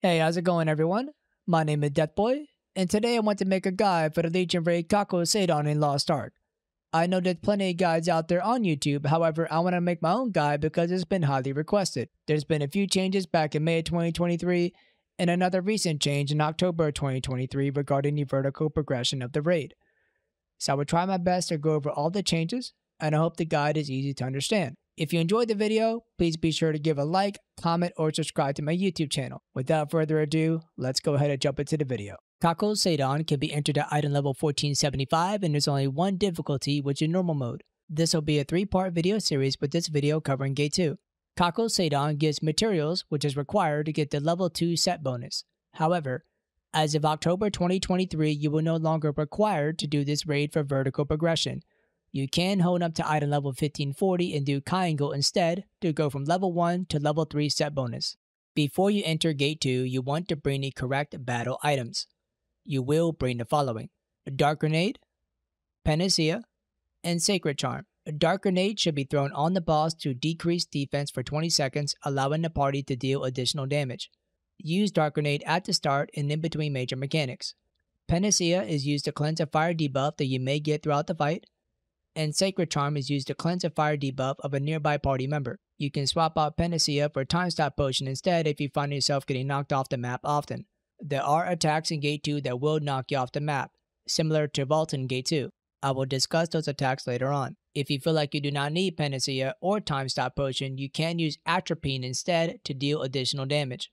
Hey, how's it going, everyone? My name is Deathboy, and today I want to make a guide for the Legion raid Kakul Saydon in Lost Ark. I know there's plenty of guides out there on YouTube, however, I want to make my own guide because it's been highly requested. There's been a few changes back in May of 2023, and another recent change in October of 2023 regarding the vertical progression of the raid. So I will try my best to go over all the changes, and I hope the guide is easy to understand. If you enjoyed the video, please be sure to give a like, comment, or subscribe to my YouTube channel. Without further ado, let's go ahead and jump into the video. Kakul Saydon can be entered at item level 1475, and there's only one difficulty, which is normal mode. This will be a 3-part video series, with this video covering Gate 2. Kakul Saydon gives materials, which is required to get the level 2 set bonus. However, as of October 2023, you will no longer be required to do this raid for vertical progression. You can hold up to item level 1540 and do Triangle instead to go from level 1 to level 3 set bonus. Before you enter Gate 2, you want to bring the correct battle items. You will bring the following: a Dark Grenade, Panacea, and Sacred Charm. A Dark Grenade should be thrown on the boss to decrease defense for 20 seconds, allowing the party to deal additional damage. Use Dark Grenade at the start and in between major mechanics. Panacea is used to cleanse a fire debuff that you may get throughout the fight, and Sacred Charm is used to cleanse a fire debuff of a nearby party member. You can swap out Panacea for Time Stop Potion instead if you find yourself getting knocked off the map often. There are attacks in Gate 2 that will knock you off the map, similar to Vault in Gate 2. I will discuss those attacks later on. If you feel like you do not need Panacea or Time Stop Potion, you can use Atropine instead to deal additional damage.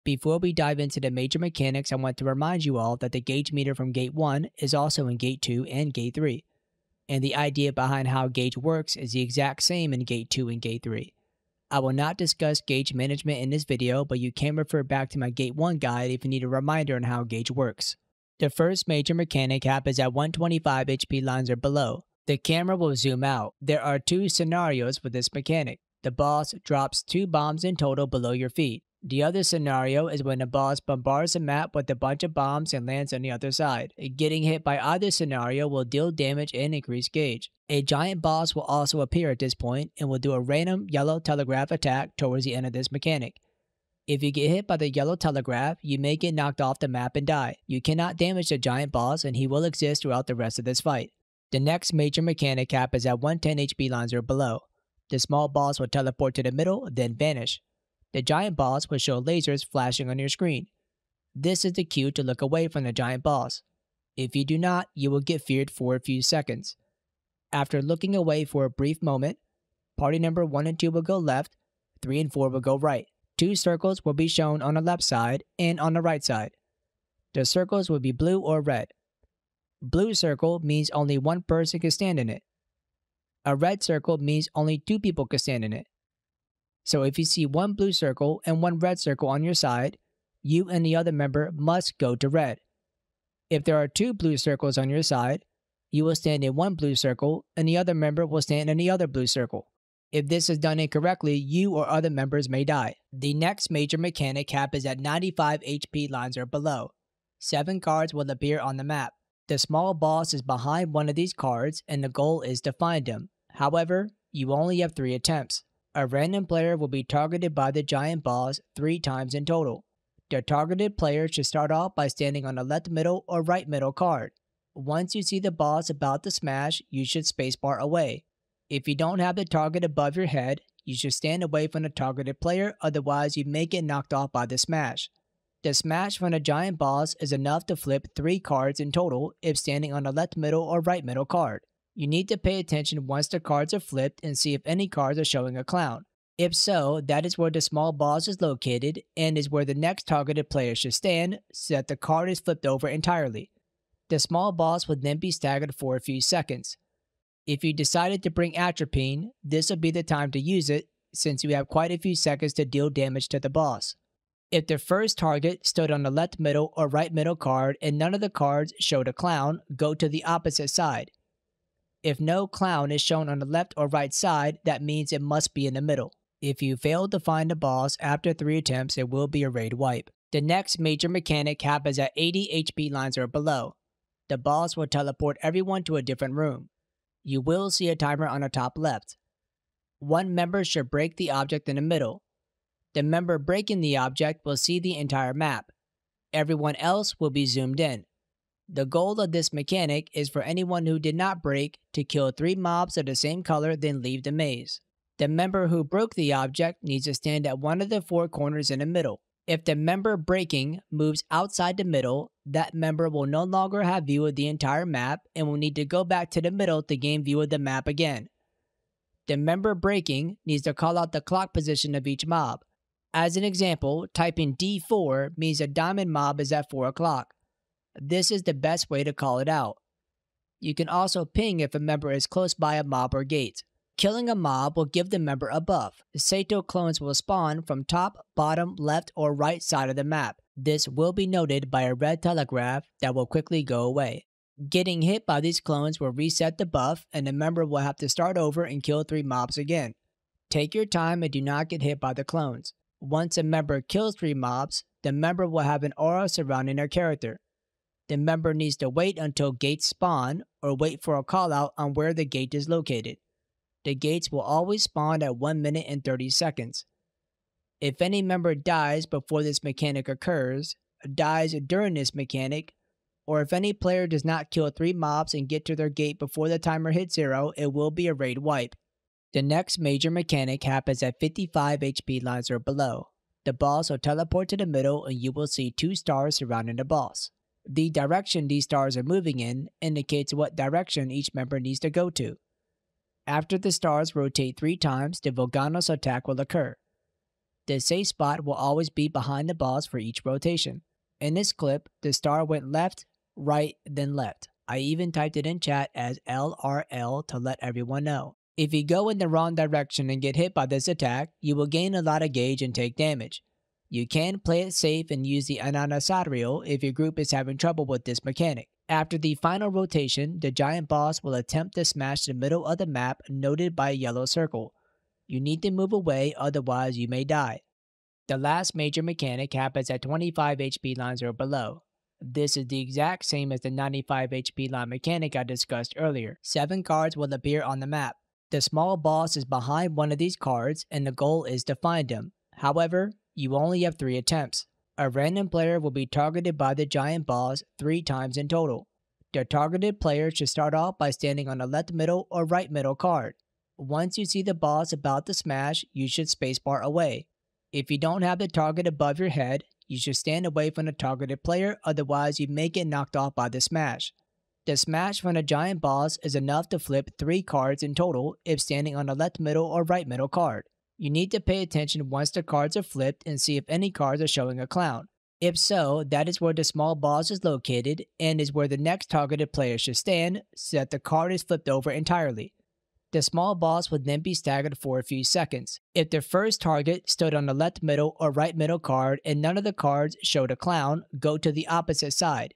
Before we dive into the major mechanics, I want to remind you all that the gauge meter from Gate 1 is also in Gate 2 and Gate 3. And the idea behind how gauge works is the exact same in Gate 2 and Gate 3. I will not discuss gauge management in this video, but you can refer back to my Gate 1 guide if you need a reminder on how gauge works. The first major mechanic happens at 125 HP lines or below. The camera will zoom out. There are 2 scenarios for this mechanic. The boss drops 2 bombs in total below your feet. The other scenario is when the boss bombards the map with a bunch of bombs and lands on the other side. Getting hit by either scenario will deal damage and increase gauge. A giant boss will also appear at this point and will do a random yellow telegraph attack towards the end of this mechanic. If you get hit by the yellow telegraph, you may get knocked off the map and die. You cannot damage the giant boss, and he will exist throughout the rest of this fight. The next major mechanic cap is at 110 HP lines or below. The small boss will teleport to the middle, then vanish. The giant boss will show lasers flashing on your screen. This is the cue to look away from the giant boss. If you do not, you will get feared for a few seconds. After looking away for a brief moment, party number 1 and 2 will go left, 3 and 4 will go right. 2 circles will be shown on the left side and on the right side. The circles will be blue or red. Blue circle means only 1 person can stand in it. A red circle means only 2 people can stand in it. So if you see 1 blue circle and 1 red circle on your side, you and the other member must go to red. If there are 2 blue circles on your side, you will stand in 1 blue circle and the other member will stand in the other blue circle. If this is done incorrectly, you or other members may die. The next major mechanic cap is at 95 HP lines or below. 7 cards will appear on the map. The small boss is behind one of these cards and the goal is to find him. However, you only have 3 attempts. A random player will be targeted by the giant boss 3 times in total. The targeted player should start off by standing on the left middle or right middle card. Once you see the boss about to smash, you should spacebar away. If you don't have the target above your head, you should stand away from the targeted player, otherwise you may get knocked off by the smash. The smash from the giant boss is enough to flip 3 cards in total if standing on the left middle or right middle card. You need to pay attention once the cards are flipped and see if any cards are showing a clown. If so, that is where the small boss is located and is where the next targeted player should stand so that the card is flipped over entirely. The small boss would then be staggered for a few seconds. If you decided to bring Atropine, this will be the time to use it since you have quite a few seconds to deal damage to the boss. If the first target stood on the left middle or right middle card and none of the cards showed a clown, go to the opposite side. If no clown is shown on the left or right side, that means it must be in the middle. If you fail to find the boss after 3 attempts, it will be a raid wipe. The next major mechanic happens at 80 HP lines or below. The boss will teleport everyone to a different room. You will see a timer on the top left. 1 member should break the object in the middle. The member breaking the object will see the entire map. Everyone else will be zoomed in. The goal of this mechanic is for anyone who did not break to kill 3 mobs of the same color then leave the maze. The member who broke the object needs to stand at one of the 4 corners in the middle. If the member breaking moves outside the middle, that member will no longer have view of the entire map and will need to go back to the middle to gain view of the map again. The member breaking needs to call out the clock position of each mob. As an example, typing D4 means a diamond mob is at 4 o'clock. This is the best way to call it out. You can also ping if a member is close by a mob or gate. Killing a mob will give the member a buff. Sato clones will spawn from top, bottom, left, or right side of the map. This will be noted by a red telegraph that will quickly go away. Getting hit by these clones will reset the buff, and the member will have to start over and kill 3 mobs again. Take your time and do not get hit by the clones. Once a member kills 3 mobs, the member will have an aura surrounding their character. The member needs to wait until gates spawn or wait for a callout on where the gate is located. The gates will always spawn at 1 minute and 30 seconds. If any member dies before this mechanic occurs, dies during this mechanic, or if any player does not kill 3 mobs and get to their gate before the timer hits 0, it will be a raid wipe. The next major mechanic happens at 55 HP lines or below. The boss will teleport to the middle and you will see 2 stars surrounding the boss. The direction these stars are moving in indicates what direction each member needs to go to. After the stars rotate 3 times, the Velganos attack will occur. The safe spot will always be behind the boss for each rotation. In this clip, the star went left, right, then left. I even typed it in chat as LRL to let everyone know. If you go in the wrong direction and get hit by this attack, you will gain a lot of gauge and take damage. You can play it safe and use the Innana if your group is having trouble with this mechanic. After the final rotation, the giant boss will attempt to smash the middle of the map noted by a yellow circle. You need to move away, otherwise you may die. The last major mechanic happens at 25 HP lines or below. This is the exact same as the 95 HP line mechanic I discussed earlier. 7 cards will appear on the map. The small boss is behind one of these cards and the goal is to find him. However, you only have 3 attempts. A random player will be targeted by the giant boss 3 times in total. The targeted player should start off by standing on the left middle or right middle card. Once you see the boss about to smash, you should spacebar away. If you don't have the target above your head, you should stand away from the targeted player, otherwise you may get knocked off by the smash. The smash from the giant boss is enough to flip 3 cards in total if standing on the left middle or right middle card. You need to pay attention once the cards are flipped and see if any cards are showing a clown. If so, that is where the small boss is located and is where the next targeted player should stand so that the card is flipped over entirely. The small boss would then be staggered for a few seconds. If the first target stood on the left middle or right middle card and none of the cards showed a clown, go to the opposite side.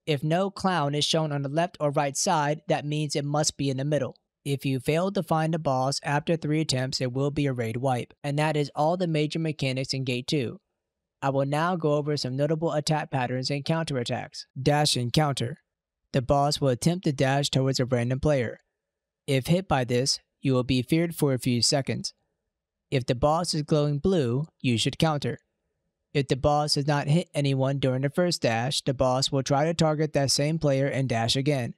If no clown is shown on the left or right side, that means it must be in the middle. If you fail to find the boss after 3 attempts, it will be a raid wipe. And that is all the major mechanics in Gate 2. I will now go over some notable attack patterns and counterattacks. Dash and counter. The boss will attempt to dash towards a random player. If hit by this, you will be feared for a few seconds. If the boss is glowing blue, you should counter. If the boss does not hit anyone during the first dash, the boss will try to target that same player and dash again.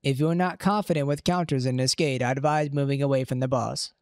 If you are not confident with counters in this gate, I advise moving away from the boss.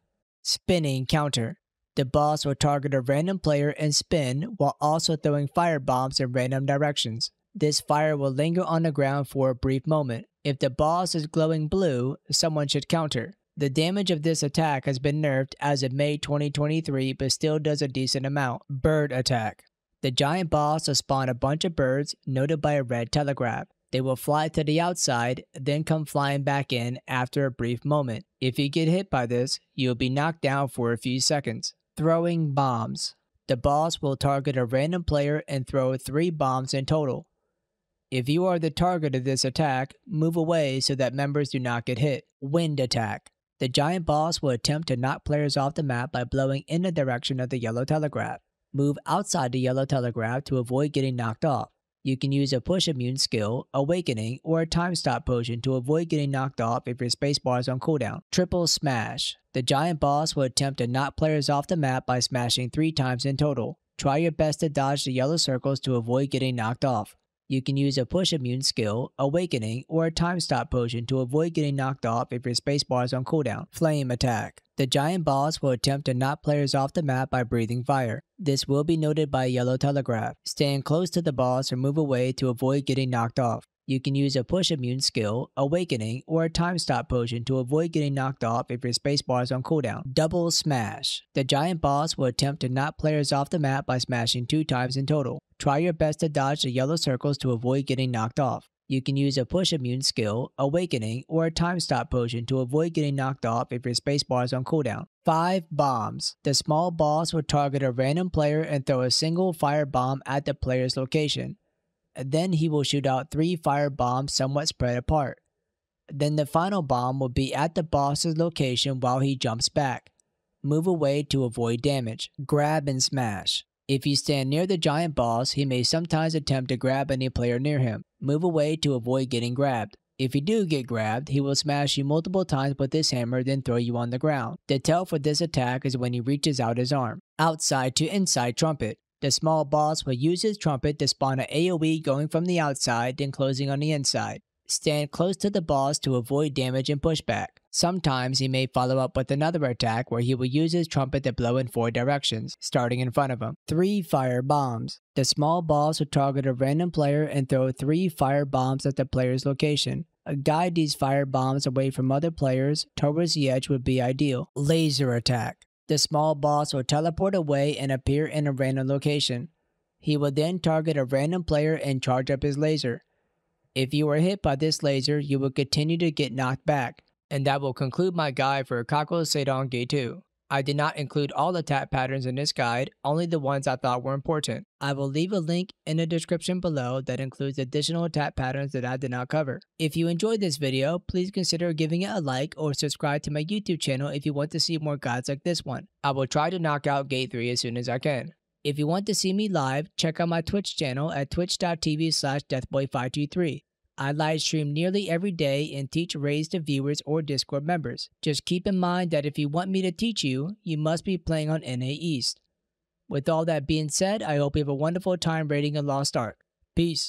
Spinning counter. The boss will target a random player and spin while also throwing fire bombs in random directions. This fire will linger on the ground for a brief moment. If the boss is glowing blue, someone should counter. The damage of this attack has been nerfed as of May 2023 but still does a decent amount. Bird attack. The giant boss will spawn a bunch of birds noted by a red telegraph. They will fly to the outside, then come flying back in after a brief moment. If you get hit by this, you will be knocked down for a few seconds. Throwing bombs. The boss will target a random player and throw 3 bombs in total. If you are the target of this attack, move away so that members do not get hit. Wind attack. The giant boss will attempt to knock players off the map by blowing in the direction of the yellow telegraph. Move outside the yellow telegraph to avoid getting knocked off. You can use a push immune skill, Awakening, or a time stop potion to avoid getting knocked off if your spacebar is on cooldown. Triple Smash. The giant boss will attempt to knock players off the map by smashing 3 times in total. Try your best to dodge the yellow circles to avoid getting knocked off. You can use a push immune skill, Awakening, or a time stop potion to avoid getting knocked off if your spacebar is on cooldown. Flame Attack. The giant boss will attempt to knock players off the map by breathing fire. This will be noted by a yellow telegraph. Stand close to the boss or move away to avoid getting knocked off. You can use a push immune skill, Awakening, or a time stop potion to avoid getting knocked off if your spacebar is on cooldown. Double Smash. The giant boss will attempt to knock players off the map by smashing 2 times in total. Try your best to dodge the yellow circles to avoid getting knocked off. You can use a push immune skill, Awakening, or a time stop potion to avoid getting knocked off if your spacebar is on cooldown. 5 Bombs. The small boss will target a random player and throw a single fire bomb at the player's location. Then he will shoot out 3 fire bombs somewhat spread apart. Then the final bomb will be at the boss's location while he jumps back. Move away to avoid damage. Grab and Smash. If you stand near the giant boss, he may sometimes attempt to grab any player near him. Move away to avoid getting grabbed. If you do get grabbed, he will smash you multiple times with his hammer then throw you on the ground. The tell for this attack is when he reaches out his arm. Outside to inside Trumpet. The small boss will use his trumpet to spawn an AoE going from the outside then closing on the inside. Stand close to the boss to avoid damage and pushback. Sometimes he may follow up with another attack where he will use his trumpet to blow in 4 directions, starting in front of him. 3 Fire Bombs. The small boss will target a random player and throw 3 fire bombs at the player's location. Guide these fire bombs away from other players towards the edge would be ideal. Laser Attack. The small boss will teleport away and appear in a random location. He will then target a random player and charge up his laser. If you are hit by this laser, you will continue to get knocked back. And that will conclude my guide for Kakul Saydon Gate 2. I did not include all the attack patterns in this guide, only the ones I thought were important. I will leave a link in the description below that includes additional attack patterns that I did not cover. If you enjoyed this video, please consider giving it a like or subscribe to my YouTube channel if you want to see more guides like this one. I will try to knock out Gate 3 as soon as I can. If you want to see me live, check out my Twitch channel at twitch.tv/deathboy523. I live stream nearly every day and teach raids to viewers or Discord members. Just keep in mind that if you want me to teach you, you must be playing on NA East. With all that being said, I hope you have a wonderful time raiding a Lost Ark. Peace.